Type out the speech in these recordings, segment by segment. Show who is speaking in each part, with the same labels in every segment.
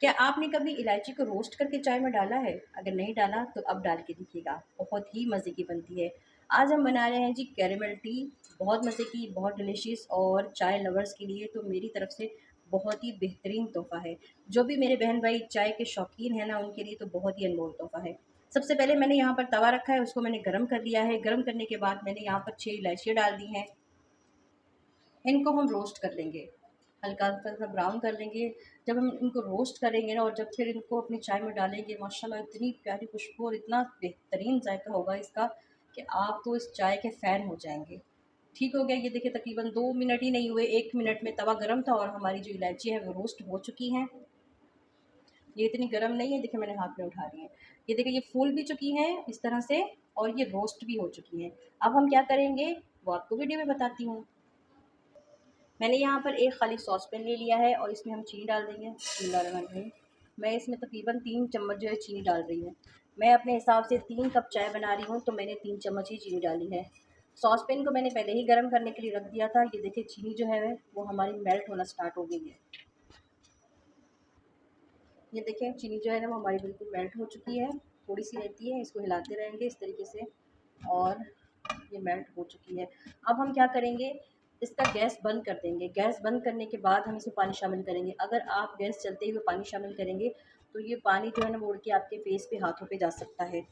Speaker 1: क्या आपने कभी इलायची को रोस्ट करके चाय में डाला है? अगर नहीं डाला तो अब डाल के देखिएगा, बहुत ही मज़े की बनती है। आज हम बना रहे हैं जी कैरेमल टी, बहुत मज़े की, बहुत डिलीशियस और चाय लवर्स के लिए तो मेरी तरफ से बहुत ही बेहतरीन तोहफ़ा है। जो भी मेरे बहन भाई चाय के शौकीन हैं ना, उनके लिए तो बहुत ही अनमोल तोहफ़ा है। सबसे पहले मैंने यहाँ पर तवा रखा है, उसको मैंने गरम कर लिया है। गरम करने के बाद मैंने यहाँ पर 6 इलायचियाँ डाल दी हैं। इनको हम रोस्ट कर लेंगे, हल्का-हल्का सा ब्राउन कर लेंगे। जब हम इनको रोस्ट करेंगे ना और जब फिर इनको अपनी चाय में डालेंगे, माशाल्लाह इतनी प्यारी खुशबू और इतना बेहतरीन ज़ायका होगा इसका कि आप तो इस चाय के फ़ैन हो जाएँगे। ठीक हो गया, ये देखिए तकरीबन 2 मिनट ही नहीं हुए, 1 मिनट में तवा गरम था और हमारी जो इलायची है वो रोस्ट हो चुकी हैं। ये इतनी गरम नहीं है, देखिए मैंने हाथ में उठा ली है। ये देखिए ये फूल भी चुकी हैं इस तरह से और ये रोस्ट भी हो चुकी हैं। अब हम क्या करेंगे, वो आपको वीडियो में बताती हूँ। मैंने यहाँ पर एक खाली सॉस पैन ले लिया है और इसमें हम चीनी डाल देंगे। बिस्मिल्लाहिर्रहमानिर्रहीम। मैं इसमें तकरीबन 3 चम्मच जो है चीनी डाल रही हूँ। मैं अपने हिसाब से 3 कप चाय बना रही हूँ तो मैंने 3 चम्मच ही चीनी डाली है। सॉस पैन को मैंने पहले ही गर्म करने के लिए रख दिया था। ये देखिए चीनी जो है वो हमारी मेल्ट होना स्टार्ट हो गई है। ये देखें चीनी जो है ना वो हमारी बिल्कुल मेल्ट हो चुकी है। थोड़ी सी रहती है, इसको हिलाते रहेंगे इस तरीके से और ये मेल्ट हो चुकी है। अब हम क्या करेंगे, इसका गैस बंद कर देंगे। गैस बंद करने के बाद हम इसमें पानी शामिल करेंगे। अगर आप गैस चलते हुए पानी शामिल करेंगे तो ये पानी जो है ना वो उड़ के आपके फेस पे, हाथों पे जा सकता है।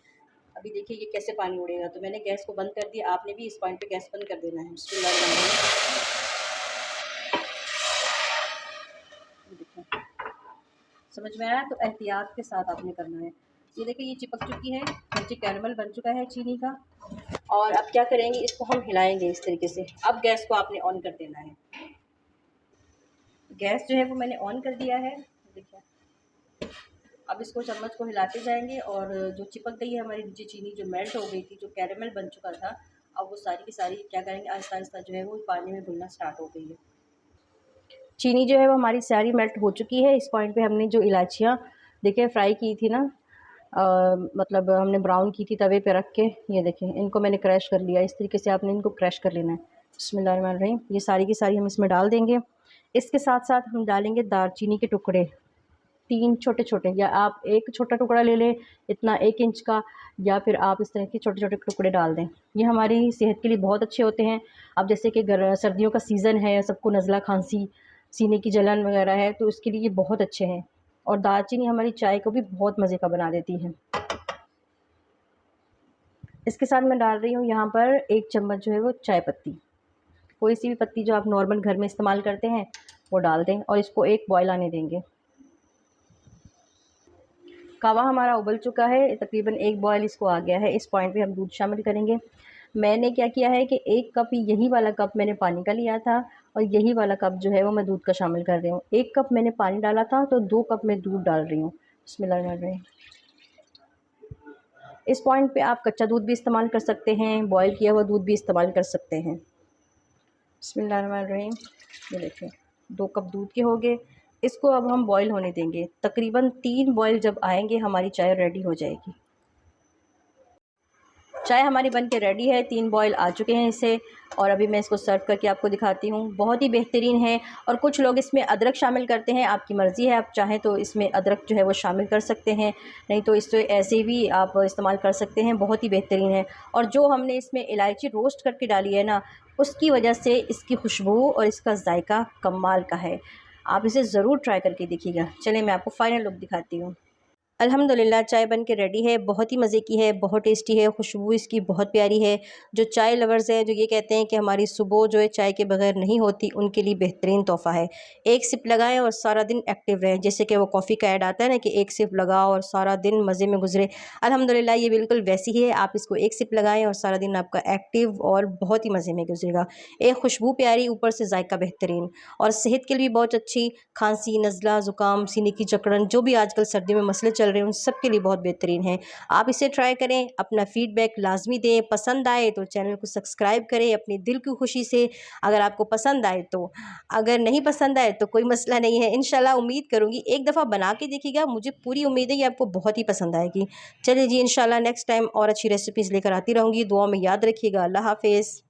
Speaker 1: अभी देखिए ये कैसे पानी उड़ेगा, तो मैंने गैस को बंद कर दिया। आपने भी इस पॉइंट पे गैस बंद कर देना है। बिस्मिल्लाहिर्रहमानिर्रहीम। ये देखें, समझ में आया? तो एहतियात के साथ आपने करना है। ये देखिए ये चिपक चुकी है, नीचे कैरमल बन चुका है चीनी का। और अब क्या करेंगे, इसको हम हिलाएंगे इस तरीके से। अब गैस को आपने ऑन कर देना है। गैस जो है वो मैंने ऑन कर दिया है, देखिए। अब इसको चम्मच को हिलाते जाएंगे और जो चिपक गई है हमारी नीचे चीनी, जो मेल्ट हो गई थी, जो कैरमल बन चुका था, अब वो सारी की सारी क्या करेंगे, आहिस्ता आहिस्ता जो है वो पानी में घुलना स्टार्ट हो गई है। चीनी जो है वो हमारी सारी मेल्ट हो चुकी है। इस पॉइंट पे हमने जो इलायचियाँ देखिए फ्राई की थी ना, मतलब हमने ब्राउन की थी तवे पे रख के, ये देखें इनको मैंने क्रश कर लिया। इस तरीके से आपने इनको क्रश कर लेना है। बिस्मिल्लाहिर्रहमानिर्रहीम। ये सारी की सारी हम इसमें डाल देंगे। इसके साथ साथ हम डालेंगे दालचीनी के टुकड़े, 3 छोटे-छोटे, या आप एक छोटा टुकड़ा ले लें इतना 1 इंच का, या फिर आप इस तरह के छोटे-छोटे टुकड़े डाल दें। ये हमारी सेहत के लिए बहुत अच्छे होते हैं। अब जैसे कि सर्दियों का सीज़न है, सबको नज़ला, खांसी, सीने की जलन वगैरह है, तो उसके लिए ये बहुत अच्छे हैं। और दालचीनी हमारी चाय को भी बहुत मज़े का बना देती है। इसके साथ मैं डाल रही हूँ यहाँ पर 1 चम्मच जो है वो चाय पत्ती। कोई सी भी पत्ती जो आप नॉर्मल घर में इस्तेमाल करते हैं वो डाल दें और इसको एक बॉयल आने देंगे। कावा हमारा उबल चुका है, तकरीबन 1 बॉयल इसको आ गया है। इस पॉइंट पे हम दूध शामिल करेंगे। मैंने क्या किया है कि 1 कप, यही वाला कप मैंने पानी का लिया था और यही वाला कप जो है वो मैं दूध का शामिल कर रही हूँ। 1 कप मैंने पानी डाला था तो 2 कप मैं दूध डाल रही हूँ। बिस्मिल्लाहिर्रहमानिर्रहीम। इस पॉइंट पे आप कच्चा दूध भी इस्तेमाल कर सकते हैं, बॉयल किया हुआ दूध भी इस्तेमाल कर सकते हैं। बिस्मिल्लाहिर्रहमानिर्रहीम। ये देखें 2 कप दूध के हो गए। इसको अब हम बॉयल होने देंगे। तकरीबन 3 बॉयल जब आएंगे हमारी चाय रेडी हो जाएगी। चाय हमारी बन के रेडी है, 3 बॉयल आ चुके हैं इसे, और अभी मैं इसको सर्व करके आपको दिखाती हूँ। बहुत ही बेहतरीन है। और कुछ लोग इसमें अदरक शामिल करते हैं, आपकी मर्ज़ी है, आप चाहें तो इसमें अदरक जो है वो शामिल कर सकते हैं, नहीं तो इससे ऐसे भी आप इस्तेमाल कर सकते हैं। बहुत ही बेहतरीन है। और जो हमने इसमें इलायची रोस्ट करके डाली है ना, उसकी वजह से इसकी खुशबू और इसका जायका कमाल का है। आप इसे ज़रूर ट्राई करके देखिएगा। चलिए मैं आपको फ़ाइनल लुक दिखाती हूँ। अल्हम्दुलिल्लाह चाय बन के रेडी है। बहुत ही मज़े की है, बहुत टेस्टी है, खुशबू इसकी बहुत प्यारी है। जो चाय लवर्स हैं, जो ये कहते हैं कि हमारी सुबह जो है चाय के बगैर नहीं होती, उनके लिए बेहतरीन तोहफ़ा है। एक सिप लगाएं और सारा दिन एक्टिव रहें। जैसे कि वो कॉफ़ी का ऐड आता है ना कि एक सिप लगाओ और सारा दिन मज़े में गुजरे, अल्हम्दुलिल्लाह ये बिल्कुल वैसी ही है। आप इसको एक सिप लगाएं और सारा दिन आपका एक्टिव और बहुत ही मज़े में गुजरेगा। एक खुशबू प्यारी, ऊपर से जायका बेहतरीन, और सेहत के लिए भी बहुत अच्छी। खांसी, नज़ला, ज़ुकाम, सीने की जकड़न, जो भी आजकल सर्दियों में मसले चल रहे हैं, उन सब के लिए बहुत बेहतरीन है। आप इसे ट्राई करें, अपना फ़ीडबैक लाज़मी दें। पसंद आए तो चैनल को सब्सक्राइब करें अपनी दिल की खुशी से, अगर आपको पसंद आए तो। अगर नहीं पसंद आए तो कोई मसला नहीं है। इंशाल्लाह उम्मीद करूँगी एक दफ़ा बना के देखिएगा, मुझे पूरी उम्मीद है कि आपको बहुत ही पसंद आएगी। चलिए जी, इंशाल्लाह नेक्स्ट टाइम और अच्छी रेसिपीज़ लेकर आती रहूँगी। दुआ में याद रखिएगा। अल्लाह हाफ़िज़।